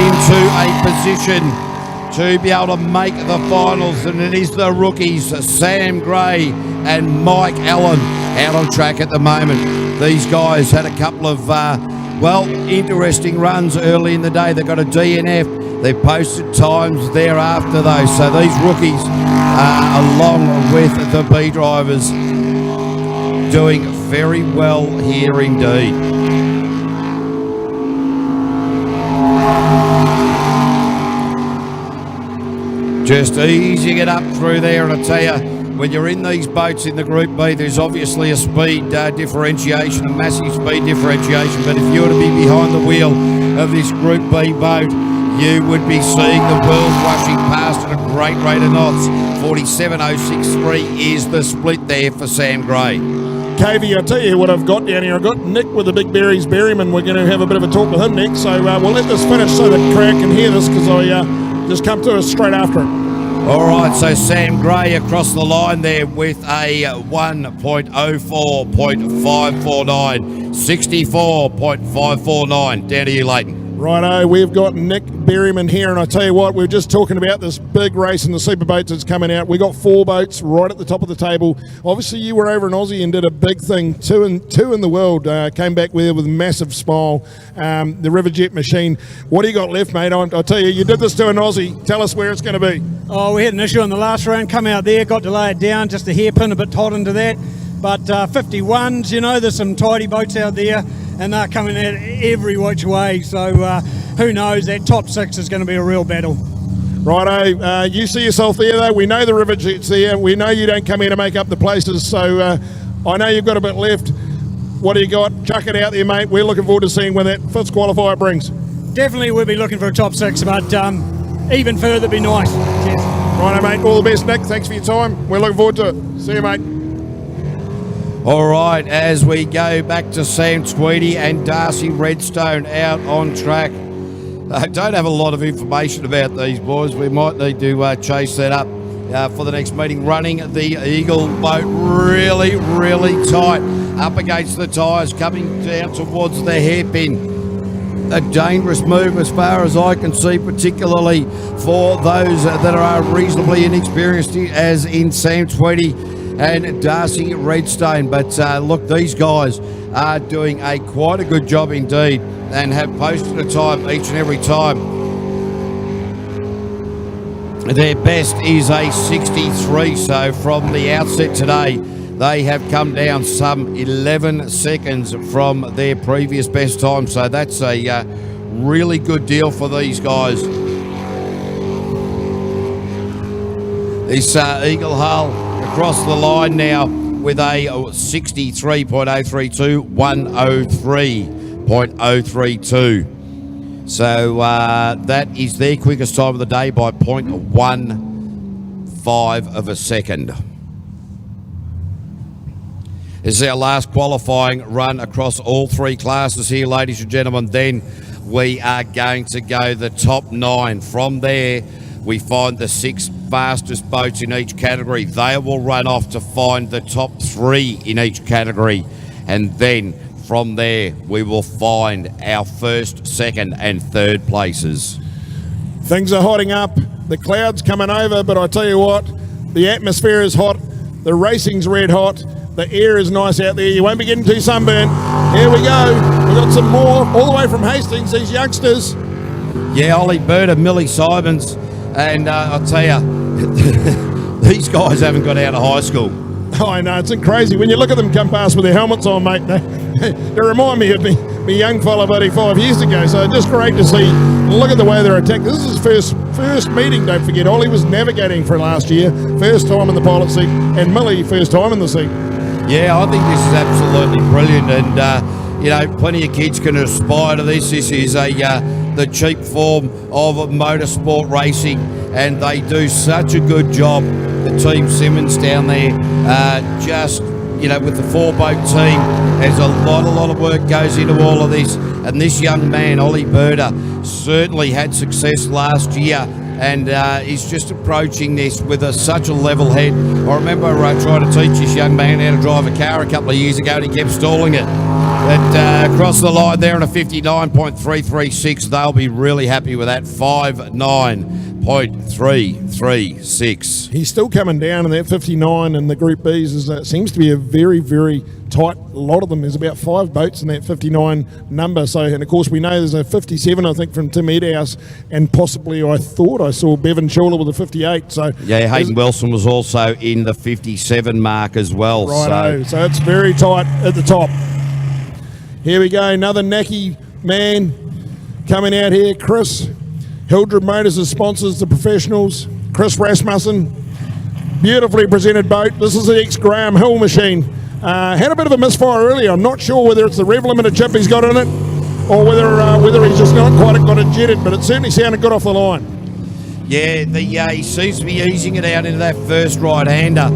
into a position to be able to make the finals, and it is the rookies Sam Gray and Mike Allen out on track at the moment. These guys had a couple of interesting runs early in the day. They got a DNF. They posted times thereafter though, so these rookies along with the B drivers doing very well here indeed. Just easing it up through there, and I tell you, when you're in these boats in the Group B, there's obviously a speed differentiation, a massive speed differentiation, but if you were to be behind the wheel of this Group B boat, you would be seeing the world rushing past at a great rate of knots. 47.063 is the split there for Sam Gray. Cavey, I'll tell you what I've got down here. I've got Nick with the Big Berries Berryman. We're going to have a bit of a talk with him next, so we'll let this finish so the crowd can hear this, because I just come to us straight after it. All right, so Sam Gray across the line there with a 1.04.549, 64.549. Down to you, Leighton. Righto, we've got Nick Berryman here, and I tell you what, we were just talking about this big race in the super boats that's coming out. We got 4 boats right at the top of the table. Obviously, you were over in Aussie and did a big thing, two in the world. Came back with a massive smile. The Riverjet machine. What do you got left, mate? I'll tell you, you did this to an Aussie. Tell us where it's going to be. Oh, we had an issue in the last round. Come out there, got to lay it down, just a hairpin, a bit hot into that. But 51s, you know, there's some tidy boats out there, and they're coming out every which way. So who knows, that top 6 is going to be a real battle. Righto, you see yourself there though. We know the Riverjet's there. We know you don't come here to make up the places, so I know you've got a bit left. What do you got? Chuck it out there, mate. We're looking forward to seeing when that 5th qualifier brings. Definitely we'll be looking for a top 6, but even further be nice. Cheers. Righto, mate. All the best, Nick. Thanks for your time. We're looking forward to it. See you, mate. All right, as we go back to Sam Tweedy and Darcy Redstone out on track. I don't have a lot of information about these boys. We might need to chase that up for the next meeting. Running the Eagle boat really, really tight up against the tyres, coming down towards the hairpin. A dangerous move as far as I can see, particularly for those that are reasonably inexperienced, as in Sam Tweedy and Darcy Redstone. But look, these guys are doing quite a good job indeed, and have posted a time each and every time. Their best is a 63, so from the outset today, they have come down some 11 seconds from their previous best time. So that's a really good deal for these guys. This Eagle Hull across the line now with a 63.032, 103.032. So that is their quickest time of the day by 0.15 of a second. This is our last qualifying run across all 3 classes here, ladies and gentlemen. Then we are going to go the top 9. From there, we find the 6 fastest boats in each category. They will run off to find the top 3 in each category. And then from there, we will find our 1st, 2nd and 3rd places. Things are hotting up. The cloud's coming over, but I tell you what, the atmosphere is hot. The racing's red hot. The air is nice out there. You won't be getting too sunburned. Here we go. We've got some more all the way from Hastings, these youngsters. Yeah, Ollie Bird and Millie Simons. And I'll tell you, these guys haven't got out of high school. Oh, I know, it's crazy. When you look at them come past with their helmets on, mate, they remind me of me young fella buddy 5 years ago. So just great to see. Look at the way they're attacked. This is his first meeting, don't forget. Ollie was navigating for last year. First time in the pilot seat. And Millie, first time in the seat. Yeah, I think this is absolutely brilliant. And, you know, plenty of kids can aspire to this. This is the cheap form of motorsport racing, and they do such a good job. The Team Simmons down there, just, you know, with the 4-boat team, there's a lot of work goes into all of this. And this young man, Ollie Birder, certainly had success last year, and he's just approaching this with such a level head. I remember trying to teach this young man how to drive a car a couple of years ago, and he kept stalling it. But across the line there at a 59.336, they'll be really happy with that. 59.336. He's still coming down in that 59 in the Group Bs. Seems to be a very, very tight lot of them. There's about 5 boats in that 59 number. So, and of course we know there's a 57, I think, from Tim Edhouse, and possibly I thought I saw Bevan Schuler with a 58. So yeah, Hayden Wilson was also in the 57 mark as well. Righto, so it's very tight at the top. Here we go, another Naki man coming out here. Chris, Hildred Motors as sponsors, the professionals. Chris Rasmussen, beautifully presented boat. This is the ex-Graham Hill machine. Had a bit of a misfire earlier. I'm not sure whether it's the rev limiter chip he's got in it or whether he's just not quite got it jetted, but it certainly sounded good off the line. Yeah, he seems to be easing it out into that first right-hander,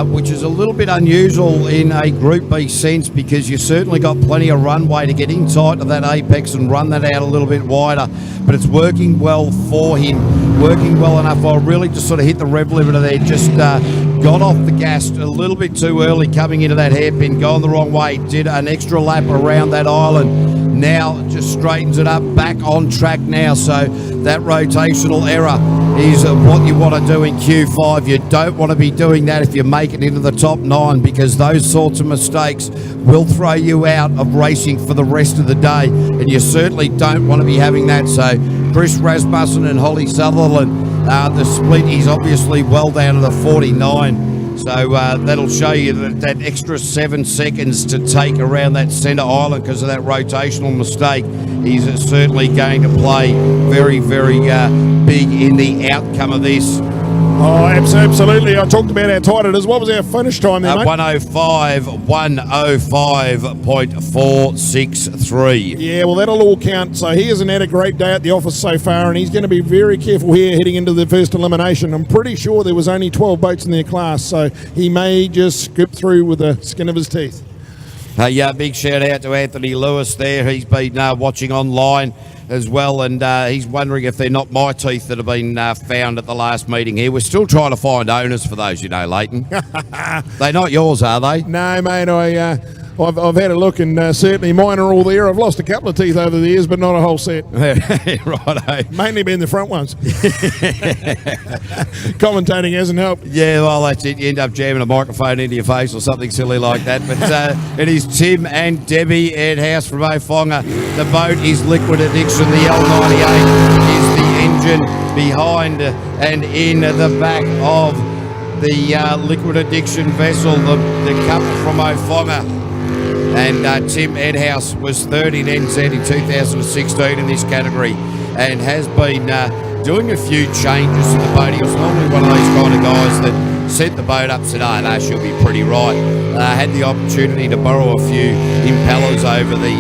which is a little bit unusual in a Group B sense, because you certainly got plenty of runway to get in tight to that apex and run that out a little bit wider. But it's working well for him, working well enough. I really just sort of hit the rev limiter there, just got off the gas a little bit too early coming into that hairpin, going the wrong way, did an extra lap around that island. Now just straightens it up, back on track now. So that rotational error is what you want to do in Q5. You don't want to be doing that if you make it into the top 9, because those sorts of mistakes will throw you out of racing for the rest of the day, and you certainly don't want to be having that. So Chris Rasmussen and Holly Sutherland, the split is obviously well down to the 49. So that'll show you that extra 7 seconds to take around that centre island because of that rotational mistake is certainly going to play very, very big in the outcome of this. Oh, absolutely. I talked about how tight it is. What was our finish time there, mate? 105.463. Yeah, well, that'll all count. So he hasn't had a great day at the office so far, and he's going to be very careful here heading into the first elimination. I'm pretty sure there was only 12 boats in their class, so he may just skip through with the skin of his teeth. Yeah, big shout out to Anthony Lewis there. He's been watching online as well, and he's wondering if they're not my teeth that have been found at the last meeting here. We're still trying to find owners for those, you know, Leighton. They're not yours, are they? No, mate. I've had a look, and certainly mine are all there. I've lost a couple of teeth over the years, but not a whole set. Righto. Mainly been the front ones. Commentating hasn't helped. Yeah, well, that's it. You end up jamming a microphone into your face or something silly like that. But it is Tim and Debbie Edhouse from Ofonga. The boat is Liquid Addiction. The L98 is the engine behind and in the back of the Liquid Addiction vessel, the couple from Ofonga. And Tim Edhouse was third in NZ in 2016 in this category, and has been doing a few changes to the boat. He was normally one of those kind of guys that set the boat up, said, oh, no, she'll be pretty right. Had the opportunity to borrow a few impellers over the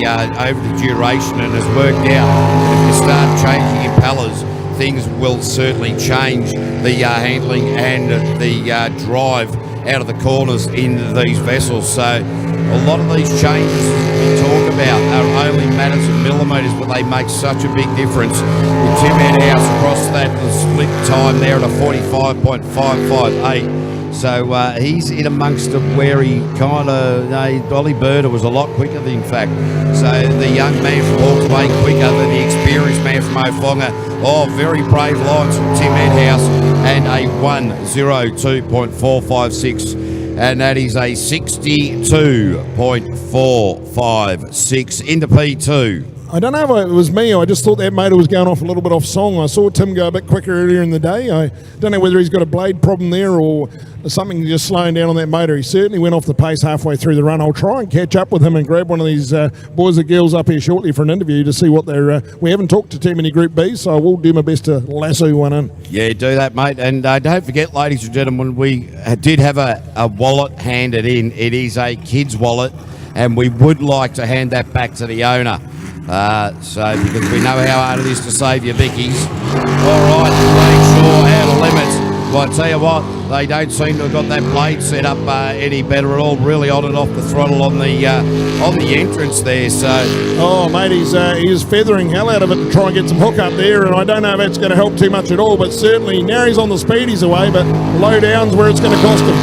duration, and has worked out that if you start changing impellers, things will certainly change the handling and the drive out of the corners in these vessels. So a lot of these changes we talk about are only matters of millimetres, but they make such a big difference. With Tim Edhouse across that split time there at a 45.558. So he's in amongst them where he kind of, Dolly Birder was a lot quicker, in fact. So the young man from Hawke's Bay quicker than the experienced man from Ofonga. Oh, very brave lines from Tim Edhouse, and a 102.456. And that is a 62.456 into P2. I don't know if it was me. I just thought that motor was going off a little bit off song. I saw Tim go a bit quicker earlier in the day. I don't know whether he's got a blade problem there or something just slowing down on that motor. He certainly went off the pace halfway through the run. I'll try and catch up with him and grab one of these boys or girls up here shortly for an interview to see what they're... we haven't talked to too many Group Bs, so I will do my best to lasso one in. Yeah, do that, mate. And don't forget, ladies and gentlemen, we did have a wallet handed in. It is a kid's wallet, and we would like to hand that back to the owner. Because we know how hard it is to save your Vickies. All right, make sure out of limits. Well, I tell you what, they don't seem to have got that blade set up any better at all. Really on and off the throttle on the entrance there. So, oh mate, he's feathering hell out of it to try and get some hook up there, and I don't know if that's going to help too much at all. But certainly now he's on the speed, he's away. But low down's where it's going to cost him.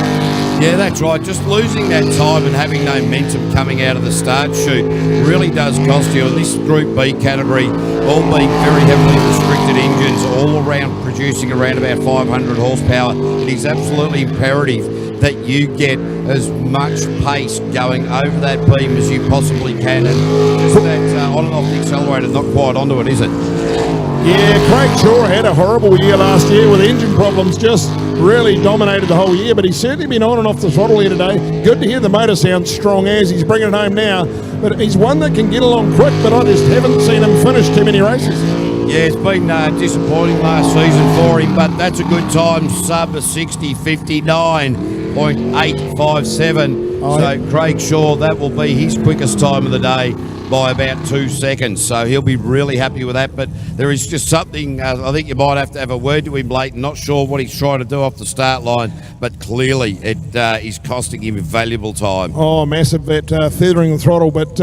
Yeah, that's right. Just losing that time and having no momentum coming out of the start chute really does cost you. And this Group B category, all being very heavily restricted engines, all around producing around about 500 horsepower, it is absolutely imperative that you get as much pace going over that beam as you possibly can. And just that on and off the accelerator, not quite onto it, is it? Yeah, Craig Shaw had a horrible year last year with engine problems, just really dominated the whole year, but he's certainly been on and off the throttle here today. Good to hear the motor sounds strong as he's bringing it home now, but he's one that can get along quick, but I just haven't seen him finish too many races. Yeah, it's been disappointing last season for him, but that's a good time, sub 60, 59.857. So Craig Shaw, that will be his quickest time of the day by about 2 seconds. So he'll be really happy with that. But there is just something, I think you might have to have a word to him, Leighton. Not sure what he's trying to do off the start line, but clearly it is costing him valuable time. Oh, massive, that feathering the throttle. But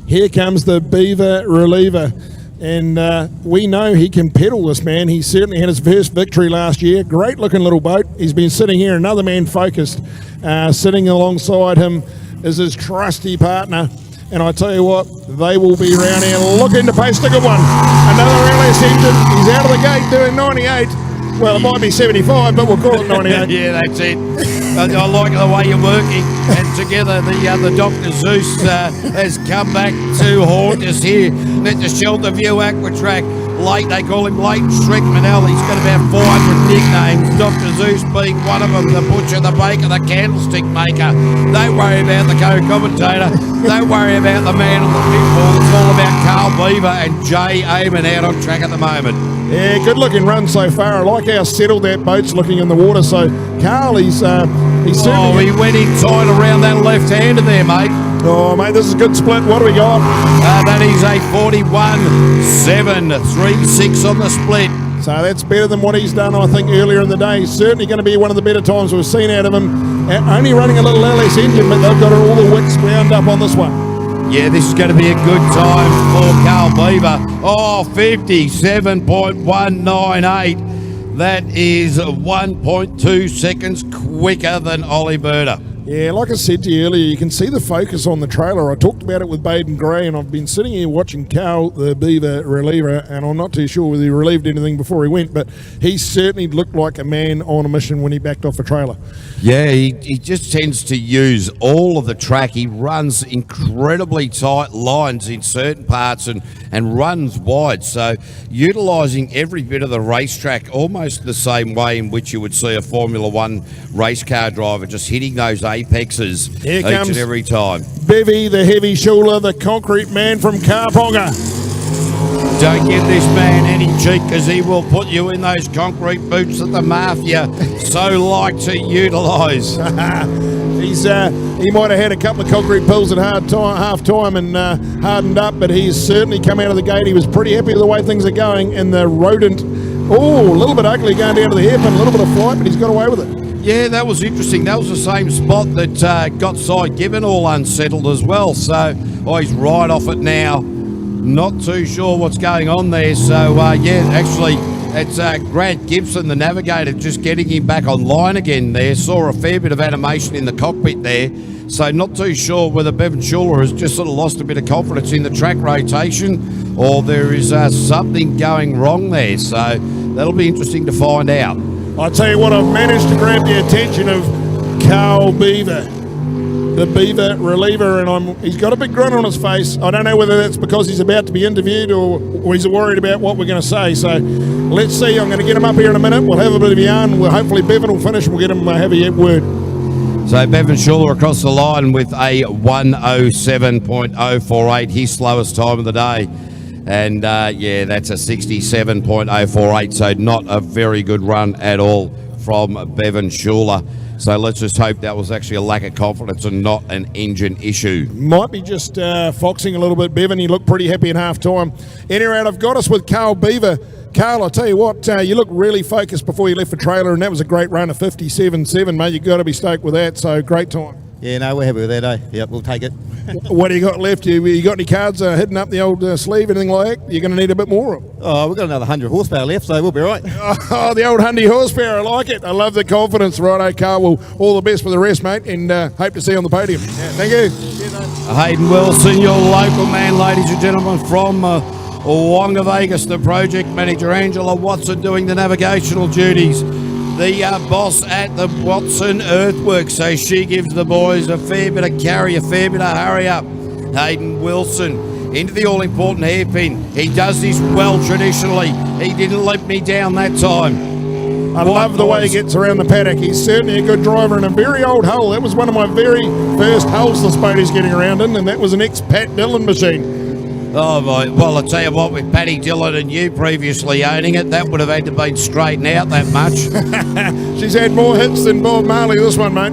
here comes the Beaver Reliever. And we know he can pedal, this man. He certainly had his first victory last year. Great looking little boat. He's been sitting here, another man focused. Sitting alongside him is his trusty partner. And I tell you what, they will be around here looking to post a good one. Another LS engine. He's out of the gate doing 98. Well, it might be 75, but we'll call it 98. Yeah, that's it. I like the way you're working. And together, the Dr. Zeus has come back to haunt us here at the Shelterview Aqua Track. They call him Leighton Shrek Manel. He's got about 400 nicknames. Dr. Zeus being one of them, the butcher, the baker, the candlestick maker. Don't worry about the co-commentator. Don't worry about the man on the pitfall. It's all about Carl Beaver and Jay Eamon out on track at the moment. Yeah, good looking run so far. I like how settled that boat's looking in the water. So Carl, he's certainly... he went in tight around that left-hander there, mate. Oh, mate, this is a good split. What do we got? That is a 41.736 on the split. So that's better than what he's done, I think, earlier in the day. Certainly going to be one of the better times we've seen out of him. Only running a little LS engine, but they've got all the wicks wound up on this one. Yeah, this is going to be a good time for Carl Beaver. Oh, 57.198. That is 1.2 seconds quicker than Ollie Birder. Yeah, like I said to you earlier, you can see the focus on the trailer. I talked about it with Baden Gray, and I've been sitting here watching Carl, the Beaver reliever, and I'm not too sure whether he relieved anything before he went, but he certainly looked like a man on a mission when he backed off the trailer. Yeah, he just tends to use all of the track. He runs incredibly tight lines in certain parts and runs wide. So utilising every bit of the racetrack almost the same way in which you would see a Formula One race car driver, just hitting those apexes each and every time. Bevy, the heavy shoulder, the concrete man from Karponga. Don't give this man any cheek, because he will put you in those concrete boots that the mafia so like to utilise. He might have had a couple of concrete pills at half time and hardened up, but he's certainly come out of the gate. He was pretty happy with the way things are going, and the rodent, a little bit ugly going down to the hairpin, a little bit of flight, but he's got away with it. Yeah, that was interesting. That was the same spot that got Cy Gibbon all unsettled as well. So, he's right off it now. Not too sure what's going on there. So, actually, it's Grant Gibson, the navigator, just getting him back online again there. Saw a fair bit of animation in the cockpit there. So, not too sure whether Bevan Schuller has just sort of lost a bit of confidence in the track rotation, or there is something going wrong there. So, that'll be interesting to find out. I tell you what, I've managed to grab the attention of Carl Beaver, the Beaver reliever, and he's got a big grin on his face. I don't know whether that's because he's about to be interviewed or he's worried about what we're going to say. So let's see. I'm going to get him up here in a minute. We'll have a bit of a yarn. Hopefully Bevan will finish and we'll get him have a word. So Bevan Schuller across the line with a 107.048, his slowest time of the day. And, that's a 67.048, so not a very good run at all from Bevan Schuller. So let's just hope that was actually a lack of confidence and not an engine issue. Might be just foxing a little bit, Bevan. He looked pretty happy in half-time. Anyway, I've got us with Carl Beaver. Carl, I'll tell you what, you looked really focused before you left the trailer, and that was a great run of 57.7, mate. You've got to be stoked with that, so great time. Yeah, no, we're happy with that, eh? Yep, we'll take it. What do you got left? You got any cards hidden up the old sleeve, anything like that? You're going to need a bit more. Oh, we've got another 100 horsepower left, so we'll be right. Oh, the old 100 horsepower. I like it. I love the confidence. Righto, Carl. Well, all the best for the rest, mate, and hope to see you on the podium. Yeah, thank you. Hayden Wilson, your local man, ladies and gentlemen, from Wonga Vegas, the project manager. Angela Watson doing the navigational duties. The boss at the Watson Earthworks, so she gives the boys a fair bit of carry, a fair bit of hurry up. Hayden Wilson into the all-important hairpin. He does this well traditionally. He didn't let me down that time. I love the way he gets around the paddock. He's certainly a good driver in a very old hull. That was one of my very first hulls this boat is getting around in, and that was an ex-Pat Dillon machine. Oh, my. Well, I'll tell you what, with Paddy Dillon and you previously owning it, that would have had to been straightened out that much. She's had more hits than Bob Marley, this one, mate.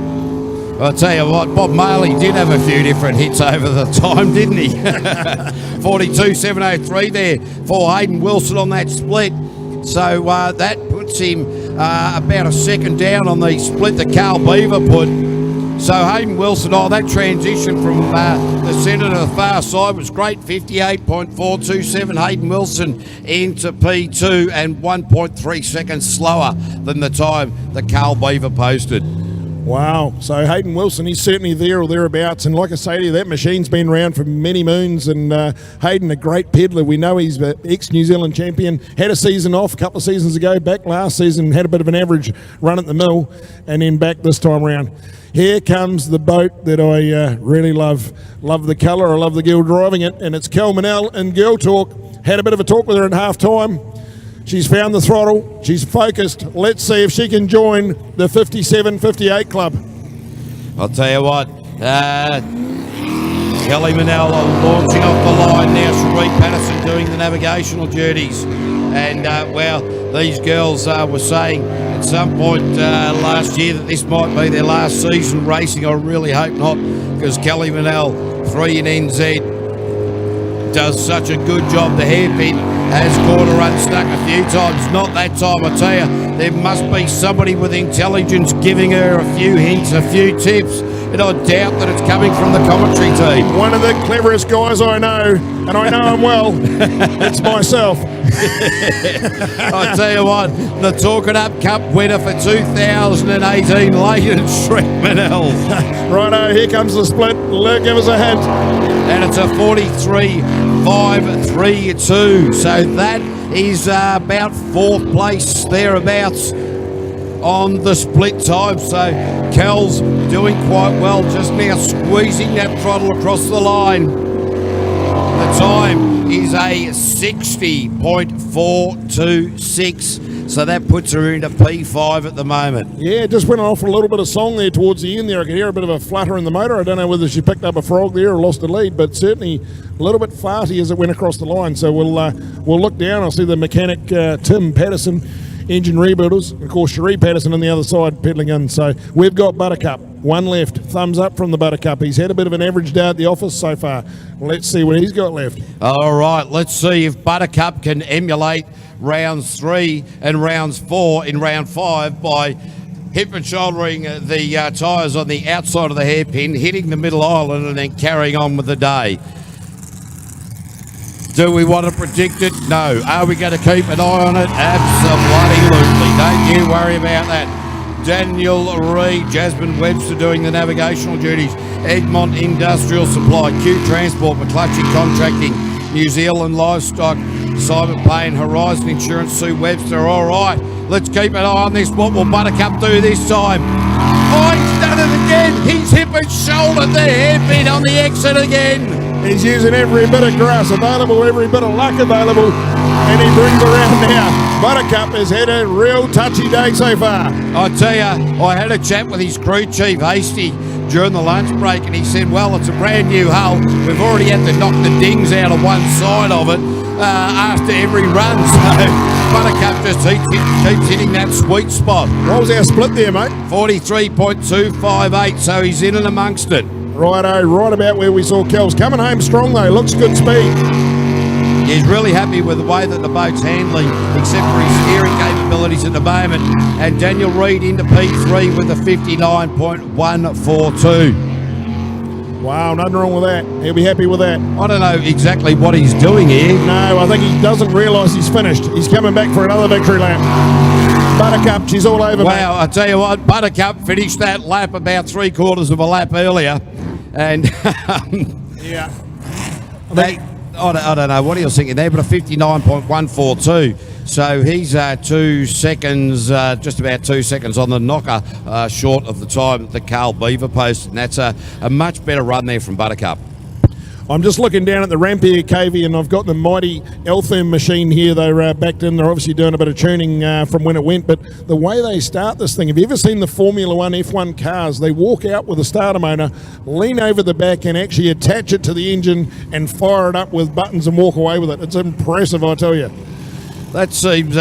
I'll tell you what, Bob Marley did have a few different hits over the time, didn't he? 42.703 there for Hayden Wilson on that split. So that puts him about a second down on the split that Carl Beaver put. So Hayden Wilson, that transition from the centre to the far side was great. 58.427 Hayden Wilson into P2 and 1.3 seconds slower than the time that Carl Beaver posted. Wow. So Hayden Wilson, he's certainly there or thereabouts. And like I say to you, that machine's been around for many moons. And Hayden, a great peddler. We know he's an ex-New Zealand champion. Had a season off a couple of seasons ago. Back last season, had a bit of an average run at the mill. And then back this time around. Here comes the boat that I really love. Love the colour. I love the girl driving it. And it's Kel Manel in Girl Talk. Had a bit of a talk with her at half-time. She's found the throttle. She's focused. Let's see if she can join the 57-58 club. I'll tell you what, Kelly Manel launching off the line now. Cherie Patterson doing the navigational duties. And, well, these girls were saying at some point last year that this might be their last season racing. I really hope not, because Kelly Manel, 3 in NZ, does such a good job. The hairpin has caught her unstuck a few times. Not that time, I tell you. There must be somebody with intelligence giving her a few hints, a few tips. And I doubt that it's coming from the commentary team. One of the cleverest guys I know, and I know him well, it's myself. I tell you what, the Talk It Up Cup winner for 2018, Leighton Manel. Righto, here comes the split. Give us a hint. And it's a 43.532. So that is about 4th place thereabouts on the split time. So Kel's doing quite well, just now squeezing that throttle across the line. The time is a 60.426. So that puts her into P5 at the moment. Yeah, just went off a little bit of song there towards the end there. I could hear a bit of a flutter in the motor. I don't know whether she picked up a frog there or lost a lead, but certainly a little bit farty as it went across the line. So we'll look down. I'll see the mechanic Tim Patterson, engine rebuilders, and of course Cherie Patterson on the other side peddling in. So we've got Buttercup, one left. Thumbs up from the Buttercup. He's had a bit of an average day at the office so far. Let's see what he's got left. All right, let's see if Buttercup can emulate rounds 3 and rounds 4 in round 5 by hip and shouldering the tyres on the outside of the hairpin, hitting the middle island and then carrying on with the day. Do we want to predict it? No. Are we going to keep an eye on it? Absolutely. Don't you worry about that. Daniel Reid, Jasmine Webster doing the navigational duties, Egmont Industrial Supply, Q Transport, McClutchy Contracting, New Zealand Livestock, Simon Payne, Horizon Insurance, Sue Webster. All right, let's keep an eye on this. What will Buttercup do this time? Oh, he's done it again. He's hip and shouldered the hairpin on the exit again. He's using every bit of grass available, every bit of luck available, and he brings around now. Buttercup has had a real touchy day so far. I tell you, I had a chat with his crew chief, Hasty, during the lunch break, and he said, well, it's a brand new hull. We've already had to knock the dings out of one side of it after every run. So Buttercup just keeps hitting that sweet spot. What was our split there, mate? 43.258, so he's in and amongst it. Righto, right about where we saw Kel's coming home strong though, looks good speed. He's really happy with the way that the boat's handling, except for his steering capabilities at the moment. And Daniel Reid into P3 with a 59.142. Wow, nothing wrong with that. He'll be happy with that. I don't know exactly what he's doing here. No, I think he doesn't realise he's finished. He's coming back for another victory lap. Buttercup, she's all over, mate. Wow, I tell you what, Buttercup finished that lap about 3/4 of a lap earlier. And Yeah. I don't know what he was thinking there, but a 59.142. So he's 2 seconds, just about 2 seconds on the knocker, short of the time that Carl Beaver posted. And that's a much better run there from Buttercup. I'm just looking down at the ramp here, KV, and I've got the mighty L-Therm machine here. They're backed in. They're obviously doing a bit of tuning from when it went. But the way they start this thing, have you ever seen the Formula 1 F1 cars? They walk out with a starter motor, lean over the back and actually attach it to the engine and fire it up with buttons and walk away with it. It's impressive, I tell you. That seems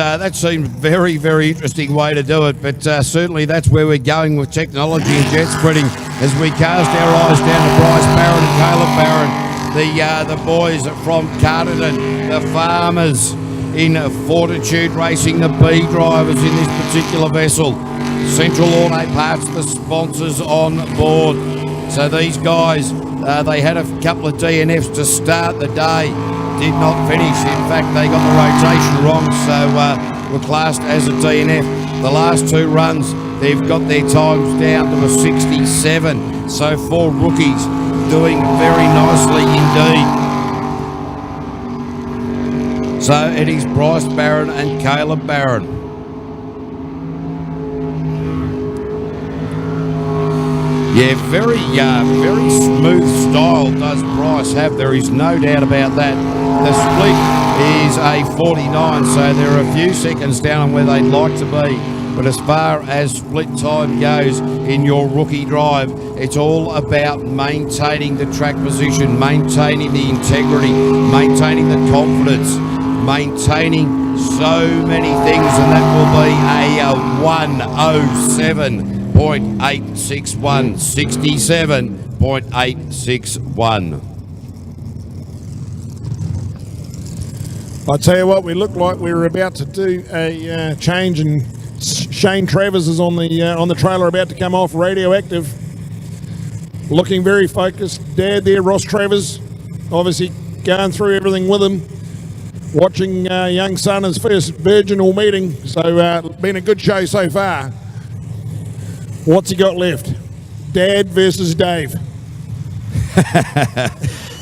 very, very interesting way to do it, but certainly that's where we're going with technology and jet sprinting as we cast our eyes down to Bryce Barron and Caleb Barron, the boys from Carterton, the farmers in Fortitude Racing, the B drivers in this particular vessel. Central Auto Parts, the sponsors on board. So these guys, they had a couple of DNFs to start the day. Did not finish. In fact, they got the rotation wrong, so were classed as a DNF. The last two runs, they've got their times down to a 67. So 4 rookies doing very nicely indeed. So it is Bryce Barron and Caleb Barron. Yeah, very smooth style does Bryce have. There is no doubt about that. The split is a 49, so they're a few seconds down on where they'd like to be. But as far as split time goes in your rookie drive, it's all about maintaining the track position, maintaining the integrity, maintaining the confidence, maintaining so many things, and that will be a 107.861, 67.861. I tell you what, we look like we were about to do a change, and Shane Travers is on the trailer, about to come off, radioactive, looking very focused. Dad there, Ross Travers, obviously going through everything with him, watching young son his first virginal meeting. So been a good show so far. What's he got left? Dad versus Dave.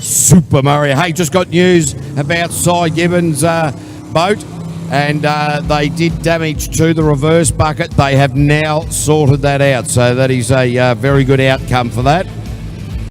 Super Mario. Hey, just got news about Cy Gibbons' boat, and they did damage to the reverse bucket. They have now sorted that out, so that is a very good outcome for that.